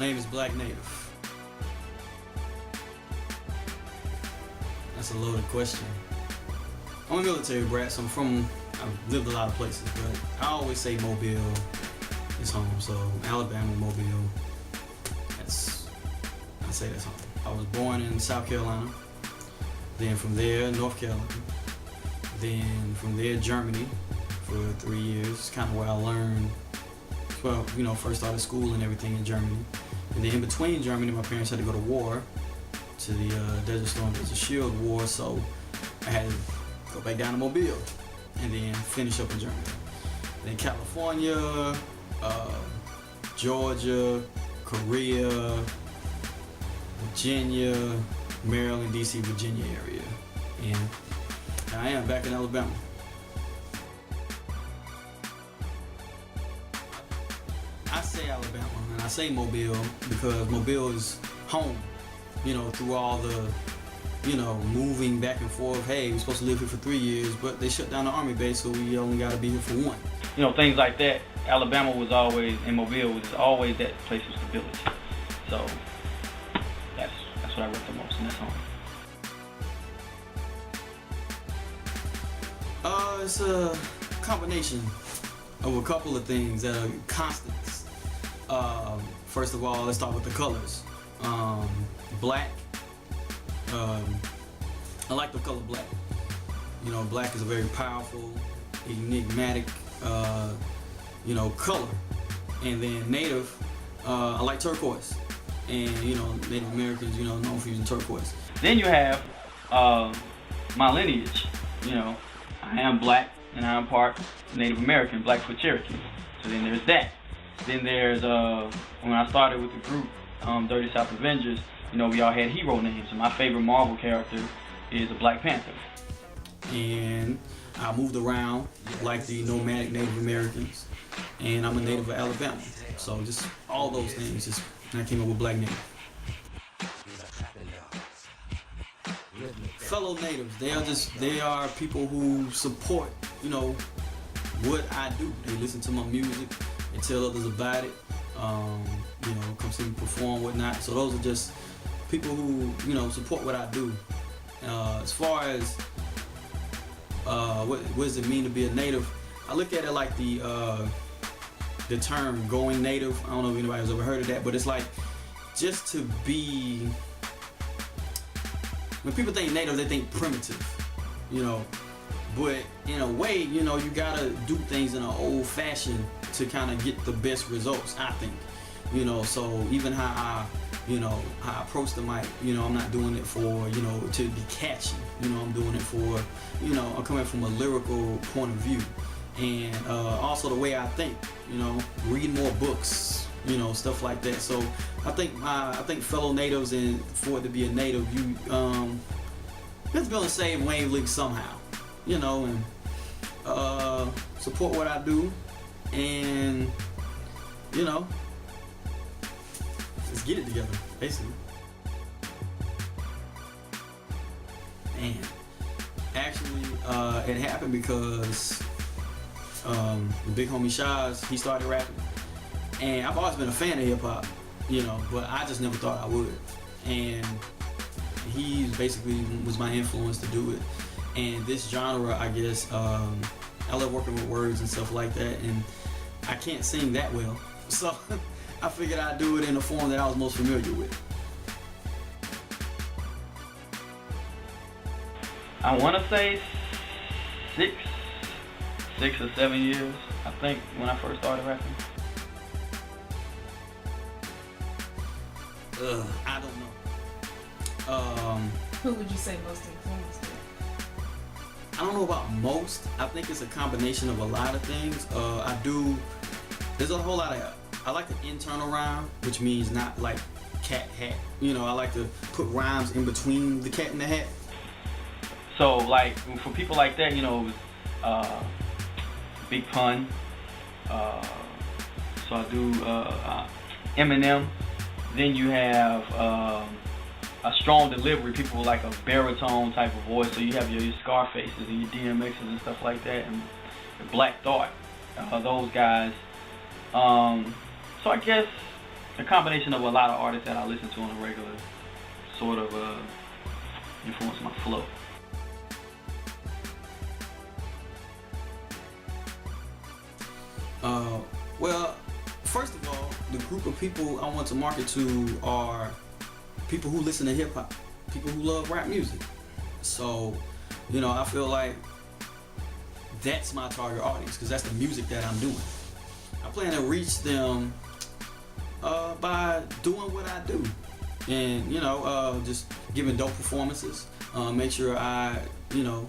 My name is Black Native. That's a loaded question. I'm a military brat, so I've lived a lot of places, but I always say Mobile is home. So Alabama, Mobile, I say that's home. I was born in South Carolina, then from there, North Carolina, then from there, Germany for 3 years. It's kind of where I learned, well, you know, first started school and everything in Germany. And then in between Germany, my parents had to go to war, to the Desert Storm, Desert Shield War, so I had to go back down to Mobile and then finish up in Germany. Then California, Georgia, Korea, Virginia, Maryland, DC, Virginia area. And I am back in Alabama. I say Alabama and I say Mobile because Mobile is home, you know, through all the, you know, moving back and forth. Hey, we're supposed to live here for 3 years, but they shut down the Army base, so we only got to be here for 1. You know, things like that. Alabama was always, and Mobile was always that place of stability. So that's what I rep the most, and that's home. It's a combination of a couple of things that are constants. First of all, let's start with the colors. Black. I like the color black. You know, black is a very powerful, enigmatic, you know, color. And then Native, I like turquoise. And, you know, Native Americans, you know, known for using turquoise. Then you have my lineage. You know, I am black and I am part Native American, Blackfoot Cherokee. So then there's that. Then there's, when I started with the group, Dirty South Avengers, you know, we all had hero names. And my favorite Marvel character is a Black Panther. And I moved around like the nomadic Native Americans. And I'm a native of Alabama. So just all those things, just and I came up with Black Native. Fellow natives, they are people who support, you know, what I do. They listen to my music and tell others about it. You know, come see me perform, whatnot. So those are just people who, you know, support what I do. As far as what does it mean to be a native, I look at it like the term going native. I don't know if anybody's ever heard of that, but it's like just to be. When people think native, they think primitive, you know. But in a way, you know, you gotta do things in an old fashion to kind of get the best results, I think. You know, so even how I, you know, how I approach the mic, you know, I'm not doing it for, you know, to be catchy. You know, I'm doing it for, you know, I'm coming from a lyrical point of view. And also the way I think, you know, read more books, you know, stuff like that. So I think fellow natives, and for it to be a native, you have to be on the same wavelength somehow, you know, and support what I do, and you know, let's get it together, basically. And actually, it happened because the big homie Shaz, he started rapping. And I've always been a fan of hip hop, you know, but I just never thought I would. And he basically was my influence to do it. And this genre, I guess, I love working with words and stuff like that, and I can't sing that well. So I figured I'd do it in a form that I was most familiar with. I want to say 6 or 7 years, I think, when I first started rapping. I don't know. Who would you say most influenced you? I don't know about most. I think it's a combination of a lot of things. There's a whole lot of, I like the internal rhyme, which means not like cat hat. You know, I like to put rhymes in between the cat and the hat. So like, for people like that, you know, Big Pun. So I do Eminem. Then you have a strong delivery, people with like a baritone type of voice. So you have your Scarfaces and your DMXs and stuff like that, and Black Thought, those guys. So I guess a combination of a lot of artists that I listen to on a regular sort of influence my flow. Well, first of all, the group of people I want to market to are people who listen to hip hop, people who love rap music. So, you know, I feel like that's my target audience because that's the music that I'm doing. I plan to reach them by doing what I do, and you know, just giving dope performances. Make sure I, you know,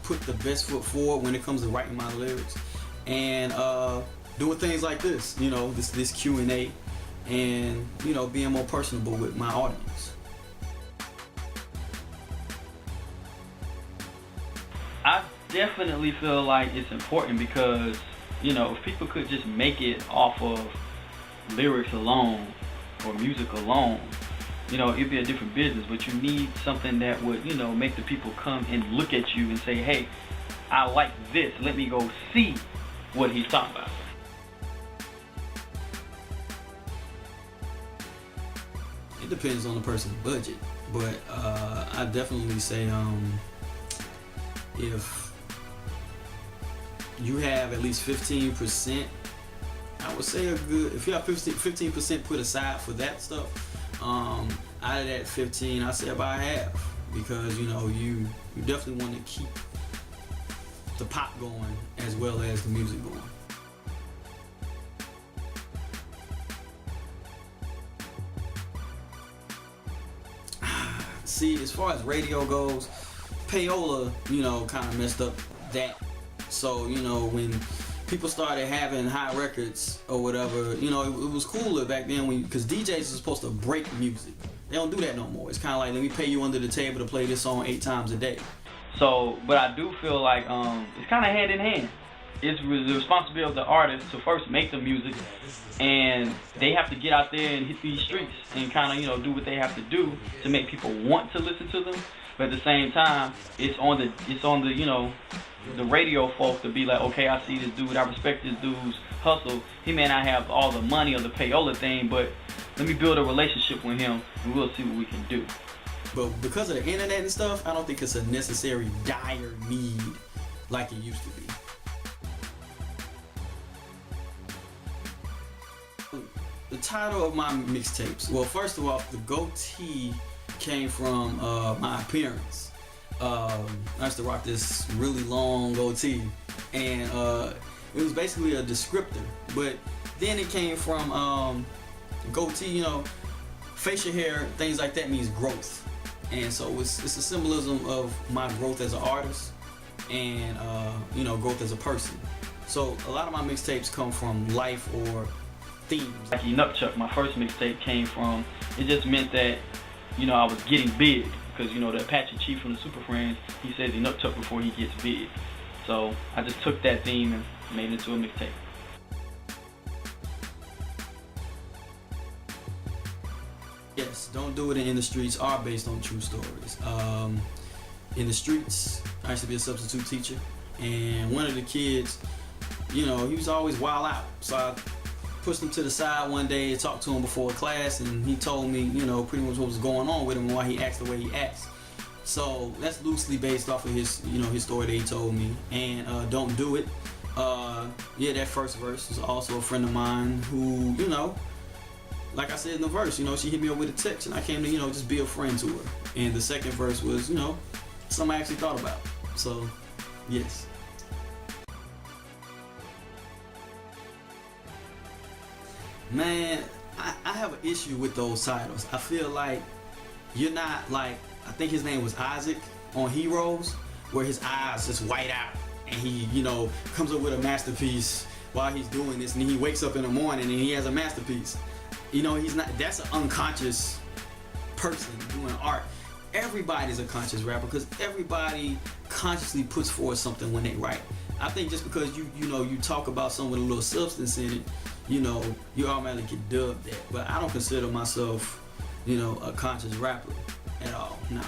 put the best foot forward when it comes to writing my lyrics, and doing things like this, you know, this Q&A, and you know, being more personable with my audience. I definitely feel like it's important because, you know, if people could just make it off of lyrics alone or music alone, you know, it'd be a different business. But you need something that would, you know, make the people come and look at you and say, hey, I like this, let me go see what he's talking about. It depends on the person's budget, but I definitely say if you have at least 15%, I would say if you have 15% put aside for that stuff, out of that 15, I say about half, because you know, you definitely want to keep the pop going as well as the music going. See, as far as radio goes, payola, you know, kind of messed up that. So, you know, when people started having high records or whatever, you know, it was cooler back then because DJs are supposed to break music. They don't do that no more. It's kind of like, let me pay you under the table to play this song 8 times a day. So, but I do feel like it's kind of hand in hand. It's the responsibility of the artist to first make the music, and they have to get out there and hit these streets and kind of, you know, do what they have to do to make people want to listen to them. But at the same time, it's on the you know, the radio folk to be like, okay, I see this dude, I respect this dude's hustle. He may not have all the money or the payola thing, but let me build a relationship with him and we'll see what we can do. But because of the internet and stuff, I don't think it's a necessary dire need like it used to be. The title of my mixtapes, well, first of all, the Goatee came from my appearance. I used to rock this really long goatee, and it was basically a descriptor. But then it came from goatee, you know, facial hair, things like that means growth, and so it's a symbolism of my growth as an artist and you know, growth as a person. So a lot of my mixtapes come from life or themes. Like Chuck, my first mixtape came from, it just meant that, you know, I was getting big. Because, you know, the Apache Chief from the Super Friends, he says he Chuck before he gets big. So I just took that theme and made it into a mixtape. Yes, Don't Do It in the Streets are based on true stories. In the streets, I used to be a substitute teacher, and one of the kids, you know, he was always wild out. So I pushed him to the side one day and talked to him before class, and he told me, you know, pretty much what was going on with him and why he acts the way he acts. So that's loosely based off of his, you know, his story that he told me. And Don't Do It, yeah, that first verse was also a friend of mine who, you know, like I said in the verse, you know, she hit me up with a text and I came to, you know, just be a friend to her. And the second verse was, you know, something I actually thought about. So, yes. Man, I have an issue with those titles. I feel like you're not like, I think his name was Isaac on Heroes, where his eyes just white out and he, you know, comes up with a masterpiece while he's doing this, and he wakes up in the morning and he has a masterpiece. You know, he's not, that's an unconscious person doing art. Everybody's a conscious rapper because everybody consciously puts forward something when they write. I think just because you know, you talk about something with a little substance in it, you know, you automatically get dubbed that. But I don't consider myself, you know, a conscious rapper at all, no.